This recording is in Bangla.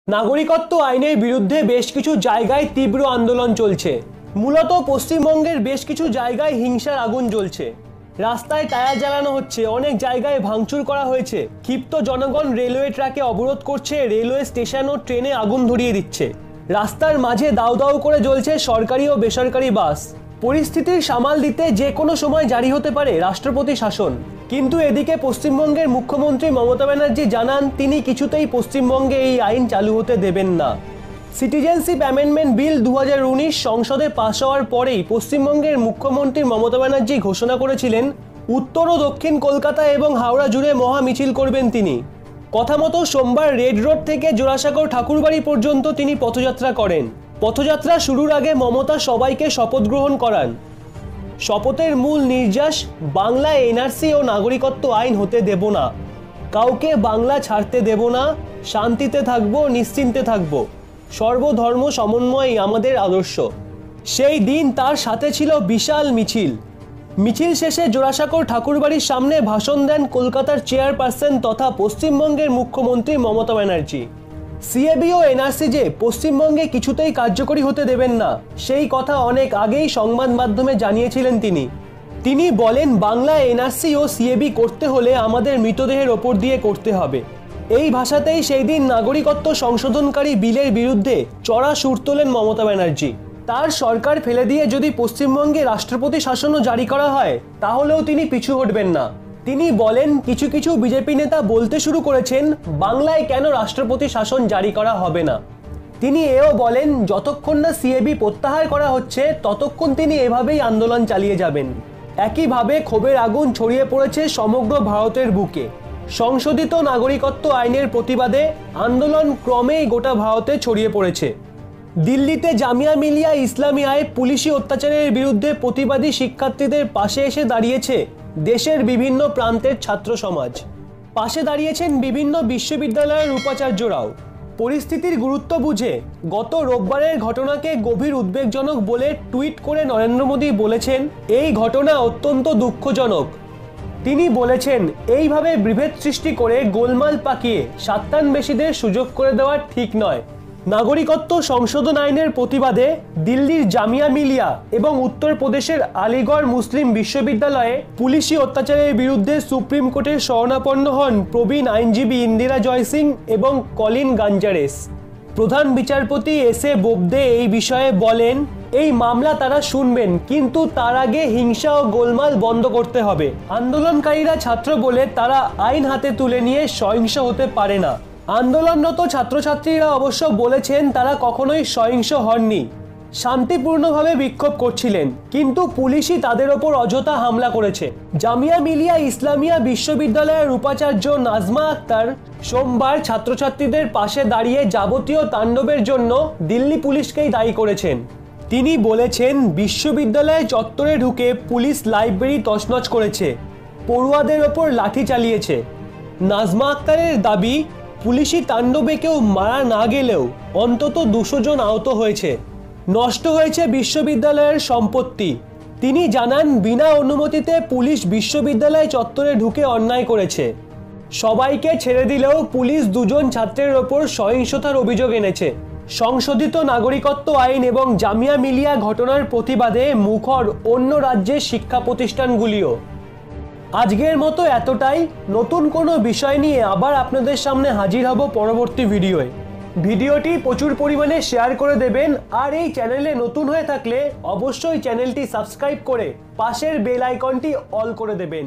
নাগরিকত্ব আইনের বিরুদ্ধে বেশ কিছু জায়গায় তীব্র আন্দোলন চলছে। মূলত পশ্চিমবঙ্গের বেশ কিছু জায়গায় হিংসার আগুন জ্বলছে। রাস্তায় টায়ার জ্বালানো হচ্ছে, অনেক জায়গায় ভাঙচুর করা হয়েছে। ক্ষিপ্ত জনগণ রেলওয়ে ট্র্যাকে অবরোধ করছে, রেলওয়ে স্টেশন ও ট্রেনে আগুন ধরিয়ে দিচ্ছে। রাস্তার মাঝে দাউ দাউ করে জ্বলছে সরকারি ও বেসরকারি বাস। পরিস্থিতির সামাল দিতে যে কোনো সময় জারি হতে পারে রাষ্ট্রপতি শাসন। কিন্তু এদিকে পশ্চিমবঙ্গের মুখ্যমন্ত্রী মমতা ব্যানার্জি জানান তিনি কিছুতেই পশ্চিমবঙ্গে এই আইন চালু হতে দেবেন না। সিটিজেনশিপ অ্যামেন্ডমেন্ট বিল 2019 সংসদে পাশ হওয়ার পরেই পশ্চিমবঙ্গের মুখ্যমন্ত্রী মমতা ব্যানার্জি ঘোষণা করেছিলেন উত্তর ও দক্ষিণ কলকাতা এবং হাওড়া জুড়ে মহা মিছিল করবেন তিনি। কথা মতো সোমবার রেড রোড থেকে জোড়াসাঁকোর ঠাকুরবাড়ি পর্যন্ত তিনি পথযাত্রা করেন। পথযাত্রা শুরুর আগে মমতা সবাইকে শপথ গ্রহণ করান। শপথের মূল নির্যাস বাংলায় এনআরসি ও নাগরিকত্ব আইন হতে দেব না, কাউকে বাংলা ছাড়তে দেব না, শান্তিতে থাকবো, নিশ্চিন্তে থাকবো, সর্বধর্ম সমন্বয় আমাদের আদর্শ। সেই দিন তার সাথে ছিল বিশাল মিছিল। মিছিল শেষে জোড়াসাঁকোর ঠাকুরবাড়ির সামনে ভাষণ দেন কলকাতার চেয়ারপারসন তথা পশ্চিমবঙ্গের মুখ্যমন্ত্রী মমতা ব্যানার্জি। সিএবি ও এনআরসি যে পশ্চিমবঙ্গে কিছুতেই কার্যকরী হতে দেবেন না, সেই কথা অনেক আগেই সংবাদ মাধ্যমে জানিয়েছিলেন তিনি বলেন বাংলা এনআরসি ও সিএবি করতে হলে আমাদের মৃতদেহের ওপর দিয়ে করতে হবে। এই ভাষাতেই সেই দিন নাগরিকত্ব সংশোধনকারী বিলের বিরুদ্ধে চড়া সুর তোলেন মমতা ব্যানার্জি। তার সরকার ফেলে দিয়ে যদি পশ্চিমবঙ্গে রাষ্ট্রপতি শাসনও জারি করা হয় তাহলেও তিনি পিছু হটবেন না। তিনি বলেন কিছু কিছু বিজেপি নেতা বলতে শুরু করেছেন বাংলায় কেন রাষ্ট্রপতি শাসন জারি করা হবে না। তিনি এও বলেন যতক্ষণ না সিএবি প্রত্যাহার করা হচ্ছে ততক্ষণ তিনি এভাবেই আন্দোলন চালিয়ে যাবেন। একইভাবে ক্ষোভের আগুন ছড়িয়ে পড়েছে সমগ্র ভারতের বুকে। সংশোধিত নাগরিকত্ব আইনের প্রতিবাদে আন্দোলন ক্রমেই গোটা ভারতে ছড়িয়ে পড়েছে। দিল্লিতে জামিয়া মিলিয়া ইসলামিয়ায় পুলিশি অত্যাচারের বিরুদ্ধে প্রতিবাদী শিক্ষার্থীদের পাশে এসে দাঁড়িয়েছে দেশের বিভিন্ন প্রান্তের ছাত্র সমাজ। পাশে দাঁড়িয়েছেন বিভিন্ন বিশ্ববিদ্যালয়ের উপাচার্যরাও। পরিস্থিতির গুরুত্ব বুঝে গত রোববারের ঘটনাকে গভীর উদ্বেগজনক বলে টুইট করে নরেন্দ্র মোদী বলেছেন এই ঘটনা অত্যন্ত দুঃখজনক। তিনি বলেছেন এইভাবে বিভেদ সৃষ্টি করে গোলমাল পাকিয়ে স্বার্থান্বেষীদের সুযোগ করে দেওয়া ঠিক নয়। নাগরিকত্ব সংশোধন আইনের প্রতিবাদে দিল্লির জামিয়া মিলিয়া এবং উত্তরপ্রদেশের আলিগড় মুসলিম বিশ্ববিদ্যালয়ে পুলিশি অত্যাচারের বিরুদ্ধে সুপ্রিম কোর্টের শরণাপন্ন হন প্রবীণ আইনজীবী ইন্দিরা জয়সিং এবং কলিন গাঞ্জারেস। প্রধান বিচারপতি এস.এ. বোবদে এই বিষয়ে বলেন এই মামলা তারা শুনবেন, কিন্তু তার আগে হিংসা ও গোলমাল বন্ধ করতে হবে। আন্দোলনকারীরা ছাত্র বলে তারা আইন হাতে তুলে নিয়ে সহিংস হতে পারে না। আন্দোলনরত ছাত্রছাত্রীরা অবশ্য বলেছেন তারা কখনোই সহিংস হননি, শান্তিপূর্ণভাবে বিক্ষোভ করছিলেন, কিন্তু পুলিশই তাদের ওপর অযথা হামলা করেছে। জামিয়া মিলিয়া ইসলামিয়া বিশ্ববিদ্যালয়ের উপাচার্য নাজমা আক্তার সোমবার ছাত্রছাত্রীদের পাশে দাঁড়িয়ে যাবতীয় তাণ্ডবের জন্য দিল্লি পুলিশকেই দায়ী করেছেন। তিনি বলেছেন বিশ্ববিদ্যালয়ে চত্বরে ঢুকে পুলিশ লাইব্রেরি তছনছ করেছে, পড়ুয়াদের ওপর লাঠি চালিয়েছে। নাজমা আক্তারের দাবি পুলিশি তাণ্ডবে কেউ মারা না গেলেও অন্তত 200 জন আহত হয়েছে, নষ্ট হয়েছে বিশ্ববিদ্যালয়ের সম্পত্তি। তিনি জানান বিনা অনুমতিতে পুলিশ বিশ্ববিদ্যালয় চত্বরে ঢুকে অন্যায় করেছে। সবাইকে ছেড়ে দিলেও পুলিশ 2 জন ছাত্রের ওপর সহিংসতার অভিযোগ এনেছে। সংশোধিত নাগরিকত্ব আইন এবং জামিয়া মিলিয়া ঘটনার প্রতিবাদে মুখর অন্য রাজ্যের শিক্ষা প্রতিষ্ঠানগুলিও। আজকের মতো এতটাই। নতুন কোনো বিষয় নিয়ে আবার আপনাদের সামনে হাজির হব পরবর্তী ভিডিওয়ে। ভিডিওটি প্রচুর পরিমাণে শেয়ার করে দেবেন, আর এই চ্যানেলে নতুন হয়ে থাকলে অবশ্যই চ্যানেলটি সাবস্ক্রাইব করে পাশের বেল আইকনটি অল করে দেবেন।